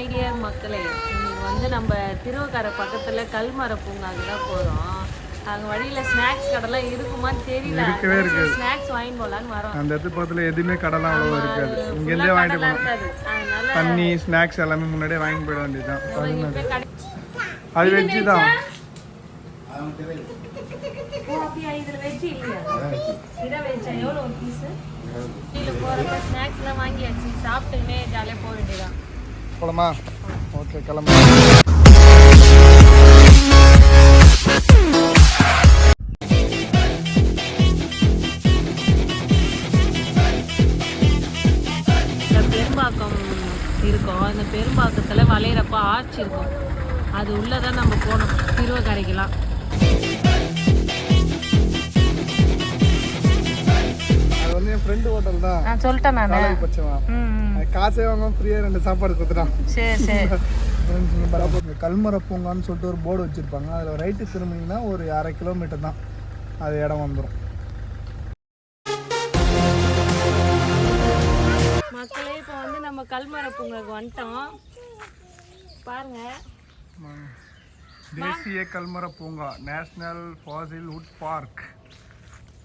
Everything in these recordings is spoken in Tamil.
ஐடியா மக்களே. இன்னைக்கு வந்து நம்ம திருவக்கரை பக்கத்தில் கல்மர பூங்காக்கு தான் போகிறோம். அங்கே வழியில் ஸ்நாக்ஸ் கடைலாம் இருக்குமான்னு தெரியல. ஸ்நாக்ஸ் வாங்கி போகலான்னு வரோம். அந்த இடத்து பக்கத்தில் எதுவுமே கடைலாம் அவ்வளோ இருக்காது. இங்கேருந்தே வாங்கிட்டு போகலாம். தண்ணி ஸ்நாக்ஸ் எல்லாமே முன்னாடியே வாங்கி போயிட வேண்டியதுதான். அது வெஜ்ஜு தான். இதில் வெஜ்ஜு இல்லையா? இதான் வெஜ்ஜா? எவ்வளோ ஒரு பீஸு? கீழே போகிறப்ப ஸ்நாக்ஸ்லாம் வாங்கியாச்சு. சாப்பிட்டுன்னே ஜாலியாக போக வேண்டியதான். போகலாமா? ஓகே, கிளம்பு. பெரும்பாக்கம் இருக்கும். இந்த பெரும்பாக்கத்தில் வளையிறப்ப ஆர்ச்சி இருக்கும். அது உள்ளே தான் நம்ம போகணும் திருவக்கரைக்கெல்லாம். அது வந்து என் ஃப்ரெண்டு ஹோட்டல் தான். நான் சொல்லிட்டேன். நான் காசே வாங்க ஃப்ரீயாக 2 சாப்பாடு கொடுத்துட்டான். சரி சரி. கல்மர பூங்கான்னு சொல்லிட்டு ஒரு போர்டு வச்சுருப்பாங்க. அதில் ரைட்டு திரும்பினீங்கன்னா ஒரு 1/2 கிலோமீட்டர் தான் அது இடம் வந்துடும். மக்களே, இப்போ வந்து நம்ம கல்மர பூங்காக்கு வந்துட்டோம். பாருங்க, தேசிய கல்மர பூங்கா, நேஷனல் ஃபாசில் வுட் பார்க்.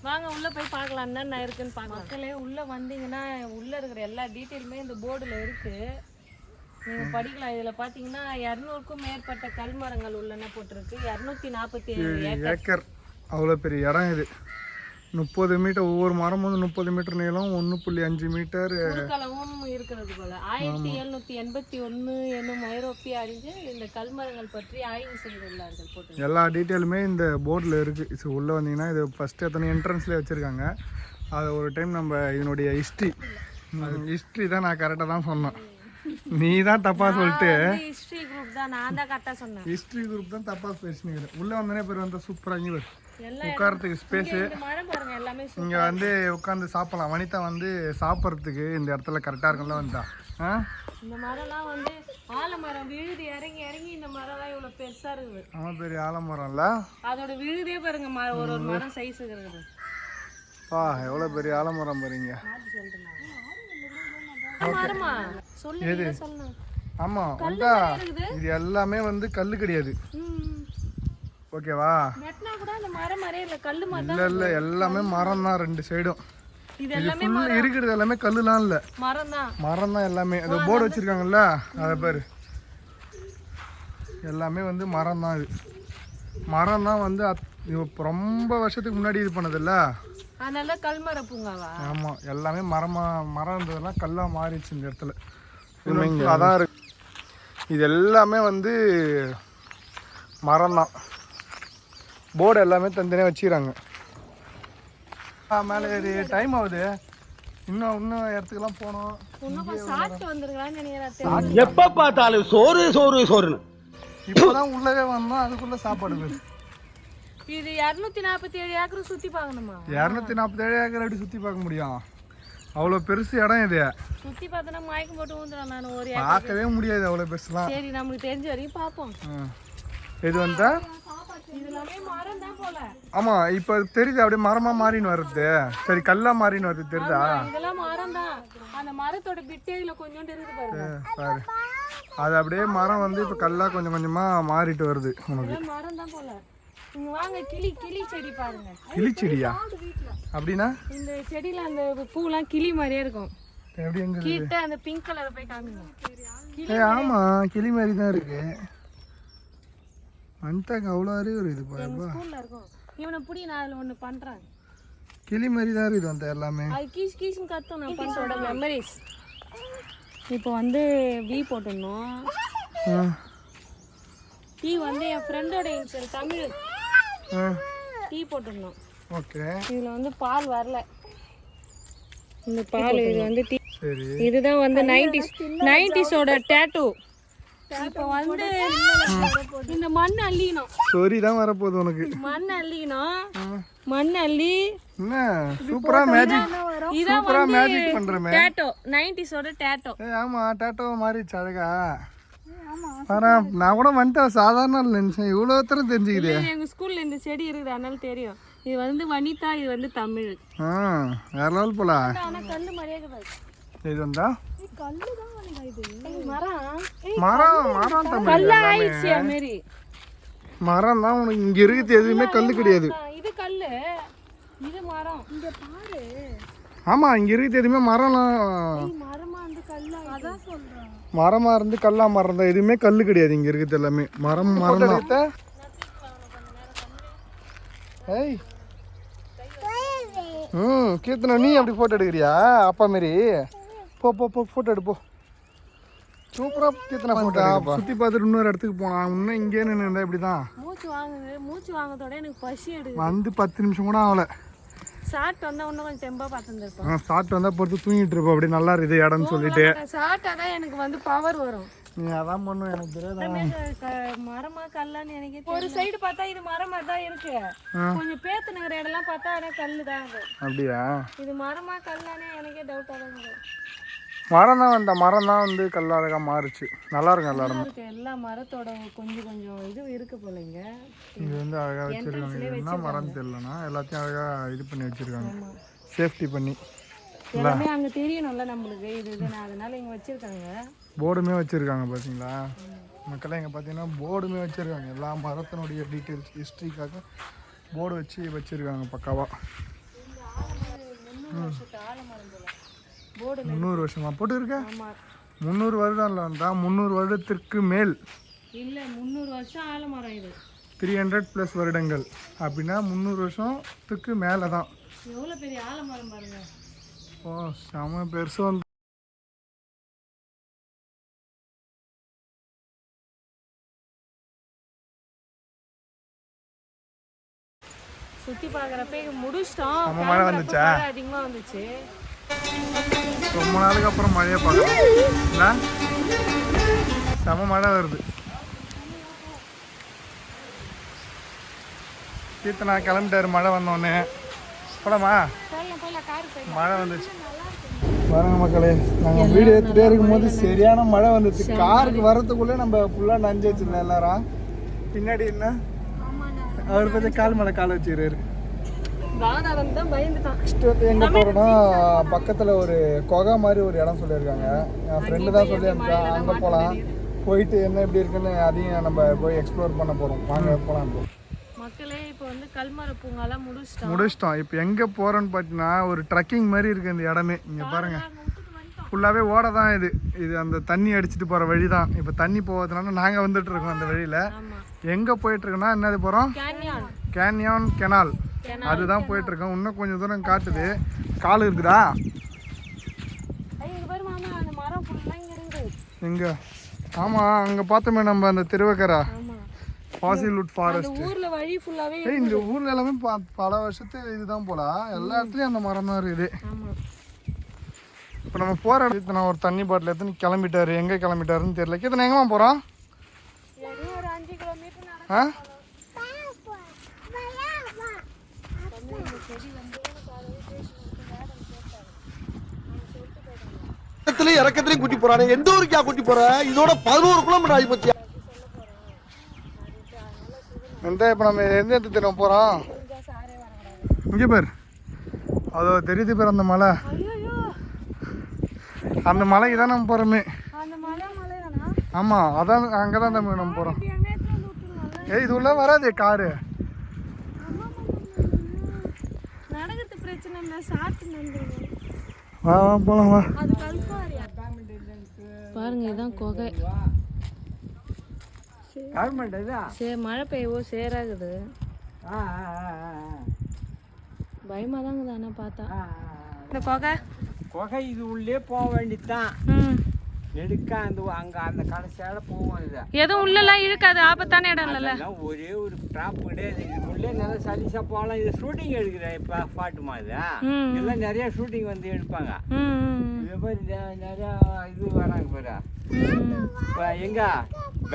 வாங்க உள்ள போய் பார்க்கலாம் என்ன இருக்குன்னு பார்க்கலாம். மக்களே, உள்ள வந்தீங்கன்னா உள்ள இருக்கிற எல்லா டீட்டெயிலுமே இந்த போர்டில் இருக்கு. நீங்க படிக்கலாம். இதுல பாத்தீங்கன்னா 200க்கும் மேற்பட்ட கல்மரங்கள் உள்ளன போட்டிருக்கு. 247 ஏக்கர். அவ்வளோ பெரிய இடம் இது. 30 மீட்டர், ஒவ்வொரு மரம் வந்து 30 மீட்டர் நீளம், 1.5 மீட்டர் குறுக்களவும் இருக்கிறது போல. 1781 என்னும் ஐரோப்பிய அறிஞர் இந்த கல்மரங்கள் பற்றி ஆய்வு செய்துள்ளார்கள் போட்டு. எல்லா டீட்டெயிலுமே இந்த போர்டில் இருக்குது. ஸோ உள்ளே வந்தீங்கன்னா இது ஃபஸ்ட்டு எத்தனை என்ட்ரன்ஸ்லேயே வச்சுருக்காங்க. அது ஒரு டைம் நம்ம இதனுடைய ஹிஸ்ட்ரி தான் நான் கரெக்டாக தான் சொன்னேன். நீ தான் தப்பாக சொல்லிட்டு ஹிஸ்ட்ரி குரூப் தான். நான் தான் கரெக்டாக சொன்னேன். ஹிஸ்ட்ரி குரூப் தான் தப்பாக பேசினீங்க. உள்ளே வந்தோடனே பேர் வந்து சூப்பராக இங்கே உட்காரத்துக்கு ஸ்பேஸு. இங்கே வந்து உட்காந்து சாப்பிடலாம். வனிதா வந்து சாப்பிட்றதுக்கு இந்த இடத்துல கரெக்டாக இருக்கும்ல வந்தா. இந்த மரம்லாம் வந்து ஆலமரம் விழுது இறங்கி இறங்கி இந்த மரம்லாம் இவ்வளோ பெருசாக இருக்குது. ஆமாம், பெரிய ஆலமரம்ல. அதோட விழுதே பாருங்க, ஒரு ஒரு மரம் சைஸ் இருக்குது. எவ்வளோ பெரிய ஆலமரம் பாருங்க. ஆமாம் வந்தா இது எல்லாமே வந்து கல் கிடையாது. ஓகேவா? இல்ல இல்ல, எல்லாமே மரம் தான். 2 சைடும் இருக்கிறது எல்லாமே கல்லுலாம் இல்ல, மரம் தான் எல்லாமே. அந்த போர்டு வச்சிருக்காங்கல்ல, அதை பாரு, எல்லாமே வந்து மரம் தான். இது மரம் தான் வந்து ரொம்ப வருஷத்துக்கு முன்னாடி இது பண்ணதில்ல, அதனால கல்மர பூங்காவா? ஆமா, எல்லாமே மரம் இருந்ததெல்லாம் கல்லா மாறிடுச்சு இந்த இடத்துல. அதான் இருக்கு. இது எல்லாமே வந்து மரம் தான். போர்டு எல்லாமே தனித்தனியாக வச்சுக்கிறாங்க. மேலே ஏறி டைம் ஆகுது. இன்னும் இடத்துக்குலாம் போனோம். எப்ப பார்த்தாலும் சோறு சோறு சோறுன்னு. இப்போதான் உள்ளவே வந்தோம், அதுக்குள்ள சாப்பாடு. இது 247 ஏக்கர் சுத்தி பார்க்கணுமா? 247 ஏக்கர் எப்படி சுத்தி பார்க்க முடியும்? அவ்வளோ பெருசு இடம் இது. சுத்தி பார்த்தா மயக்கம் போட்டு ஊந்துறேன் நான். ஒரு பார்க்கவே முடியாது அவ்வளோ பெருசுலாம். சரி, நமக்கு தெரிஞ்ச வரைக்கும் பார்ப்போம். இது வந்தா ஆமா, இப்ப தெரியுது அப்படியே மரமா மாறின்னு வருது. சரி, கல்லா மாறின்னு வருது, தெரியுதா? இதெல்லாம் மரம் தான். அந்த மரத்தோட பிட்டேல கொஞ்சோண்டு இருக்குது பாருங்க. பாரு, அது அப்படியே மரம் வந்து இப்ப கல்லா கொஞ்சம் கொஞ்சமா மாறிட்டு வருது. உனக்கு மரம் தான் போல. இங்க வாங்க, கிளி செடி பாருங்க. கிளி செடியா? அப்படின்னா இந்த செடியில அந்த பூலாம் கிளி மாதிரியே இருக்கும். எப்படி எங்க கிட்ட அந்த பிங்க் கலர் போய் காமிங்க. ஆமா, கிளி மாதிரி தான் இருக்கு. அன்டாங்க அவ்வளோ அறிவு இது பாருப்பா. ஸ்கூல்ல இருக்கும். இவனை புடி, நான் அதுல ஒன்னு பண்றேன். கிளி மாதிரி தான் இருக்குது அந்த எல்லாமே. அது கீஸ்னு கத்தும். நான் பண்றோட மெமரிஸ். இப்போ வந்து வி போட்டுடணும். டீ வந்து என் ஃப்ரெண்டோட இன்சல் தமிழ். டீ போட்டுடணும். ஓகே. இதுல வந்து பால் வரல. இந்த பால் இது வந்து டீ. சரி. இதுதான் வந்து 90s டேட்டூ. இப்போ வந்து இந்த மண் அள்ளிக்கணும். ஸ்டோரி தான் வரப்போகுது உனக்கு. மண் அள்ளிக்கணும். மண் அள்ளி என்ன சூப்பரா மேஜிக். சூப்பரா மேஜிக் பண்றமே. டேட்டோ 90s டேட்டோ. ஆமா, டேட்டோ மாறிடுச்சு அழகா. பாரா, நான் கூட வந்துட்டேன். சாதாரண நினைச்சேன், இவ்வளோ தரம் தெரிஞ்சுக்குது. எங்க ஸ்கூல்ல இந்த செடி இருக்குது, அதனால தெரியும். இது வந்து வனிதா, இது வந்து தமிழ். வேற லெவல் போல. ஆனா கல்லு மாதிரியே இருக்குது. இது வந்தா கல்லு தான் வனிதா. இது மரம் மரம் தமிழ் கல்லா ஆயிடுச்சு மாரி. மரம் தான் உனக்கு இங்க இருக்குது, எதுவுமே கல்லு கிடையாது. இது கல்லு, இது மரம். இங்க பாரு. ஆமா இங்க இருக்குது எதுவுமே மரம்லாம். மரமா இருந்து கல்லா, அதான் சொல்றேன். மரமா இருந்து கல்லா மரம் தான், எதுவுமே கல்லு கிடையாது இங்க இருக்குது எல்லாமே மரம் தான். ஏய் கீர்த்தனா நீ அப்படி போட்டோ எடுக்கிறியா அப்பா மாரி? போ போ போ போட்டோ எடு போ. சூப்பரா கீர்த்தனா போட்டோ சுத்தி பார்த்துட்டு இன்னொரு இடத்துக்கு போனா இன்னும் இங்கே நின்று இருந்தா இப்படிதான் மூச்சு வாங்கதோட எனக்கு பசி எடுக்குது. வந்து 10 நிமிஷம் கூட ஆகல. சாப்பிட்டு வந்தா இன்னும் கொஞ்சம் தெம்பா பார்த்துருப்பேன். சாப்பிட்டு வந்தா பொறுத்து தூங்கிட்டு இருப்போம், அப்படி நல்லா இருக்குது இடம்னு சொல்லிட்டு. சாப்பிட்டாதான் எனக்கு வந்து பவர் வரும். நீ அதான் பண்ணும் எனக்கு தெரியாது. மரமா கல்லான்னு எனக்கு ஒரு சைடு பார்த்தா இது மரமா தான் இருக்கு, கொஞ்சம் பேத்துனுங்கிற இடம்லாம் பார்த்தா அதான் கல்லு தான். அப்படியா? இது மரமா கல்லானே எனக்கே டவுட்டா தான் இருக்கு. மரம் தான் அந்த மரம் தான் வந்து கல்லாழகா மாறுச்சு. நல்லா இருக்கும் எல்லா இடமும். எல்லா மரத்தோட கொஞ்சம் கொஞ்சம் இது இருக்கு போலங்க. இது வந்து அழகா வச்சிருக்காங்க. என்ன மரம் தெரியலனா எல்லாத்தையும் அழகா இது பண்ணி வச்சிருக்காங்க, சேஃப்டி பண்ணி. எல்லாமே அங்க தெரியணும்ல நம்மளுக்கு இது இதுன்னு, அதனால இங்க வச்சிருக்காங்க. போர்டுமே வச்சிருக்காங்க பாத்தீங்களா மக்களே? இங்க பாத்தீங்கன்னா போர்டுமே வச்சிருக்காங்க, எல்லா மரத்தினுடைய டீட்டெயில்ஸ் ஹிஸ்டரிக்காக போர்டு வச்சு வச்சிருக்காங்க பக்காவா. 300 வருஷமா போட்டு இருக்க? 300 வருடம் இல்லை வந்தா 300 வருடத்திற்கு மேல் இல்ல 300 வருஷம் ஆலமரம் இது. 300+ வருடங்கள் அப்படின்னா 300 வருஷத்துக்கு மேலே தான். எவ்வளவு பெரிய ஆலமரம் பாருங்க. ஓ செம பெருசு வந்து. சுத்தி பார்க்கறப்ப முடிச்சிட்டோம். மழை வந்துச்சா? அதிகமா வந்துச்சு. ரொம்ப நாளுக்கு அப்புறம் மழையை பார்க்கலாம். செம மழை வருது. கீர்த்தனா கிளம்பிட்டாரு மழை வந்தோடனே. போலாமா? மழை வந்துச்சு பாருங்க மக்களே. நாங்கள் வீடு எடுத்துகிட்டே இருக்கும்போது சரியான மழை வந்துச்சு. காருக்கு வரத்துக்குள்ளே நம்ம ஃபுல்லாக நஞ்சு வச்சிருந்தோம் எல்லாரும். பின்னாடி என்ன அவர் பற்றி கால் மேலே கால் வச்சுக்கிறாரு. எங்க போறோம்னா பக்கத்துல ஒரு குகை மாதிரி ஒரு இடம் சொல்லியிருக்காங்க. என் ஃப்ரெண்டு தான் சொல்லி அனுப்பிச்சா, அங்க போலாம். போயிட்டு என்ன எப்படி இருக்குன்னு அதையும் நம்ம போய் எக்ஸ்ப்ளோர் பண்ண போறோம். வாங்க போலாம். மக்களே இப்போ வந்து கல்மர பூங்காலாம் முடிச்சிட்டோம். இப்போ எங்க போறோம்னு பார்த்தீங்கன்னா ஒரு ட்ரக்கிங் மாதிரி இருக்கு இந்த இடமே. இங்க பாருங்க ஃபுல்லாவே ஓட தான் இது. இது அந்த தண்ணி அடிச்சுட்டு போற வழி தான். இப்போ தண்ணி போவதுனால நாங்க வந்துட்டு இருக்கோம் அந்த வழியில. எங்க போயிட்டு இருக்கோம்னா என்னது போறோம்? கேன்யான் கெனால், அதுதான் போயிட்டு இருக்கோம். இன்னும் கொஞ்சம் தூரம் காட்டுது. கால் இருக்குதா? எங்க? ஆமா அங்க பார்த்தோமே நம்ம அந்த திருவக்கரா பாசில்வுட் ஃபாரஸ்ட். இந்த ஊர்ல எல்லாமே பல வருஷத்து இதுதான் போல. எல்லா இடத்துலயும் அந்த மரம் தான் இருக்குது. இப்போ நம்ம போற இடத்துல நான் ஒரு தண்ணி பாட்டில் எடுத்து கிளம்பிட்டாரு. எங்க கிளம்பிட்டாருன்னு தெரியல. கிட்ட எங்கம்மா போறோம்? இறக்கத்திலையும் கூட்டி போறானே. எந்த ஊருக்கா கூட்டி போற? இதோட 11 கிலோமீட்டர் ஆகி போச்சு. இப்போ நம்ம எந்த இடத்துக்கு போறோம்? இங்க பேர் அதோ தெரியுது பேர் அந்த மலை. அந்த மலைக்கு தான் நம்ம போறோமே. ஆமா அதான் அங்கதான் நம்ம போறோம். ஏய் இது உள்ள வராதே காரு. வா வா போலாம் வா. பாருங்க இதான் குகை. மழை பெய்யவோ சேராகுது. பயமா தாங்க தானே பார்த்தா. இந்த குகை இது உள்ளே போக வேண்டியதுதான். எடுக்க அங்க அந்த கடைசியால போவோம். இது எதுவும் உள்ளலாம் இருக்காது, ஆபத்தான இடம் இல்ல. ஒரே ஒரு டிராப் கிடையாது. இதுக்குள்ளே நல்லா சலிசா போகலாம். இது ஷூட்டிங் எடுக்குது இப்ப பாட்டுமா. இது இதெல்லாம் நிறைய ஷூட்டிங் வந்து எடுப்பாங்க. இதே மாதிரி நிறைய இது வராங்க பாரு. இப்ப எங்க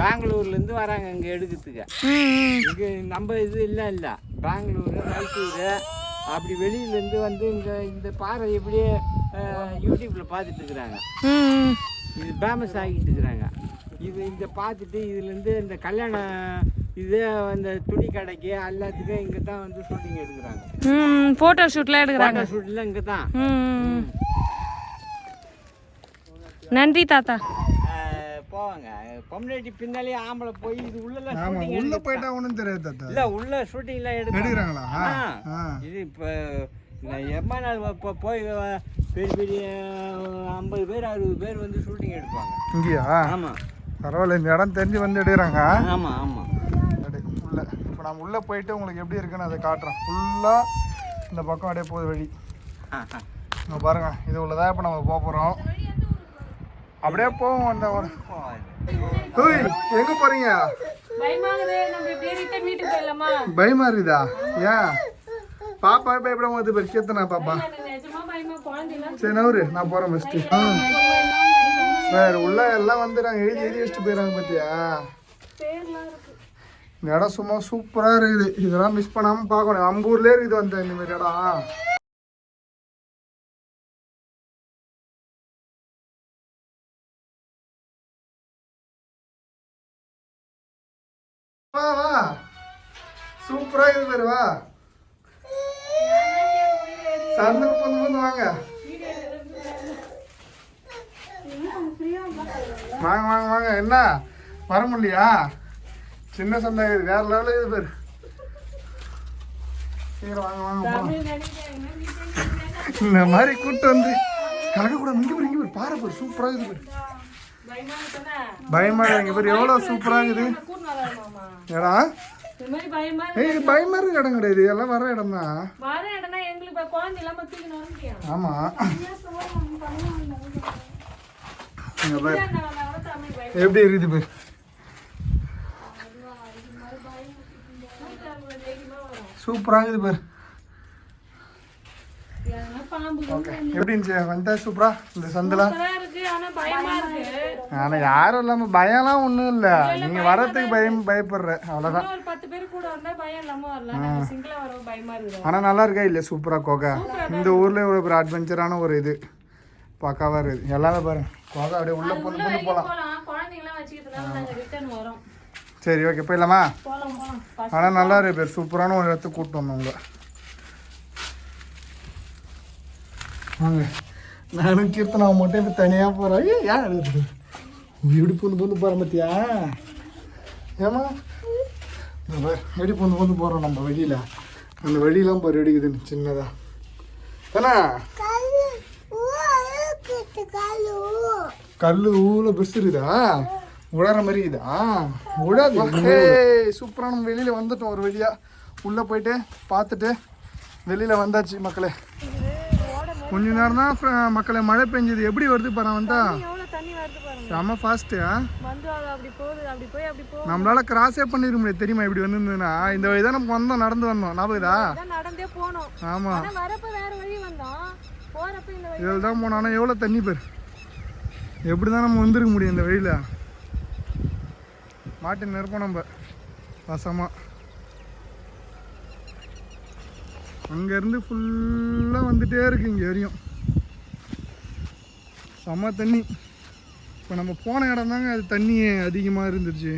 பெங்களூர்ல இருந்து வராங்க இங்க எடுக்கிறதுக்கு. இங்க நம்ம இது இல்ல பெங்களூரு மைசூரு அப்படி வெளியில இருந்து வந்து இந்த பாறை எப்படியே யூடியூப்ல பார்த்துட்டு இருக்கிறாங்க. இது ஃபேமஸ் ஆகிட்டு இருக்கிறாங்க. இது இந்த பார்த்துட்டு இதுலேருந்து இந்த கல்யாணம் இது அந்த துணி கடைக்கு எல்லாத்துக்கும் இங்கே தான் வந்து ஷூட்டிங் எடுக்கிறாங்க. ஃபோட்டோ ஷூட்லாம் எடுக்கிறாங்க. ஃபோட்டோ ஷூட்லாம் இங்கே தான். நன்றி தாத்தா. போவாங்க பொம்னாட்டி பின்னாலே ஆம்பளை போய் இது உள்ளலாம் ஆமா ஷூட்டிங் உள்ள போயிட்டா ஒன்றும் தெரியாது தாத்தா. இல்லை உள்ள ஷூட்டிங்லாம் எடுக்கிறாங்களா? இது இப்போ எம்மா நாள் இப்போ போய் பெரிய பெரிய 50 பேர் 60 பேர் வந்து ஷூட்டிங் எடுப்பாங்க இங்கேயா? ஆமாம் பரவாயில்ல, இந்த இடம் தெரிஞ்சு வந்து எடுக்கிறாங்க. ஆமாம் ஆமாம் உள்ள இப்போ நம்ம உள்ளே போயிட்டு உங்களுக்கு எப்படி இருக்குன்னு அதை காட்டுறோம். ஃபுல்லாக இந்த பக்கம் அப்படியே போகுது வழி. இங்கே பாருங்க, இது உள்ளதான் இப்போ நம்ம போக போகிறோம். அப்படியே போவோம். அந்த ஒரு எங்கே போகிறீங்க? பயமா இருக்குதா? ஏன் பாப்பா பயப்பட போது பேர் கேத்தனா பாப்பா? சரி நவரு, நான் போகிறேன் ஃபஸ்ட்டு. சார் உள்ள எல்லாம் வந்து நாங்கள் எழுதி வச்சுட்டு போயிடறாங்க பார்த்தியா? இந்த இடம் சும்மா சூப்பராக இருக்குது. இதெல்லாம் மிஸ் பண்ணாமல் பார்க்கணும். நம்ம ஊர்லேயே இருக்குது அந்த இந்தமாரி இடம். வா வா, சூப்பராக இருக்குது பேர். வா சந்தன பொண்ணு வாங்க வாங்க வாங்க வாங்க. என்ன வர முடியலையா? சின்ன சந்தை இது வேற லெவலில் இது பேர். சீக்கிரம் வாங்க வாங்க. இந்த மாதிரி கூட்டு வந்து கலக்கக்கூடாது. இங்கே பேர், இங்கே பேர் பாரு பேர், சூப்பராக இருக்குது பேர். பயமா இங்கே பேர், எவ்வளோ சூப்பராக இருக்குது இடம். இது பயமா இருக்க இடம் கிடையாது, எல்லாம் வர இடம் தான். ஆமா எப்படி இருக்குது பேர்? சூப்பராக இருக்குது பேர். எப்படி இருந்துச்சு? வந்தா சூப்பரா இந்த சந்தெல்லாம். ஆனா யாரும் இல்லாம பயம்லாம் ஒண்ணும் இல்ல. நீங்க வரதுக்கு பயப்படுற அவ்வளவுதான். ஆனா நல்லா இருக்கா இல்ல? சூப்பரா கோகா. இந்த ஊர்ல ஒரு அட்வென்ச்சரான ஒரு இது பக்காவா இருக்குது. எல்லாமே பாருங்க கோகா அப்படியே உள்ள போந்து போலாம். சரி ஓகே போயிடலாமா? ஆனா நல்லா இருக்கு பேர். சூப்பரான ஒரு இடத்துக்கு கூப்பிட்டு வந்தோம் உங்களை. வாங்க, நானும் கீர்த்தனா மட்டும் இப்போ தனியாக போகிறேன். ஏன் எடுத்து எப்படி பூந்து போகிறோம் பார்த்தியா? ஏமா எப்படி பூந்து போகிறோம் நம்ம வெளியில். அந்த வழியெல்லாம் பாரு எடுக்குதுன்னு சின்னதா தானே. கல் ஊரில் பெருசு இருக்குதா? உழற மாதிரி இருக்குதா? உழாது. சூப்பராக நம்ம வெளியில் வந்துட்டோம். ஒரு வழியாக உள்ளே போயிட்டு பார்த்துட்டு வெளியில் வந்தாச்சு மக்களே. கொஞ்ச நேரம் தான் மக்களை மழை பெஞ்சது. எப்படி வருது பாரு வந்தா செம்ம ஃபாஸ்ட்டு. நம்மளால கிராஸே பண்ணிட முடியாது தெரியுமா? இப்படி வந்துருந்ததுன்னா இந்த வழி தான் நம்ம வந்தோம், நடந்து வந்தோம். ஞாபகதா? ஆமாம் இதில் தான் போனோம். ஆனால் எவ்வளோ தண்ணி பேர். எப்படி தான் நம்ம வந்துருக்க முடியும் இந்த வழியில்? மாட்டி நிற்போம் நம்ம வசமாக. அங்கேருந்து ஃபுல்லாக வந்துகிட்டே இருக்கு இங்கே வரையும். செம்ம தண்ணி. இப்போ நம்ம போன இடம் தாங்க அது தண்ணி அதிகமாக இருந்துச்சு.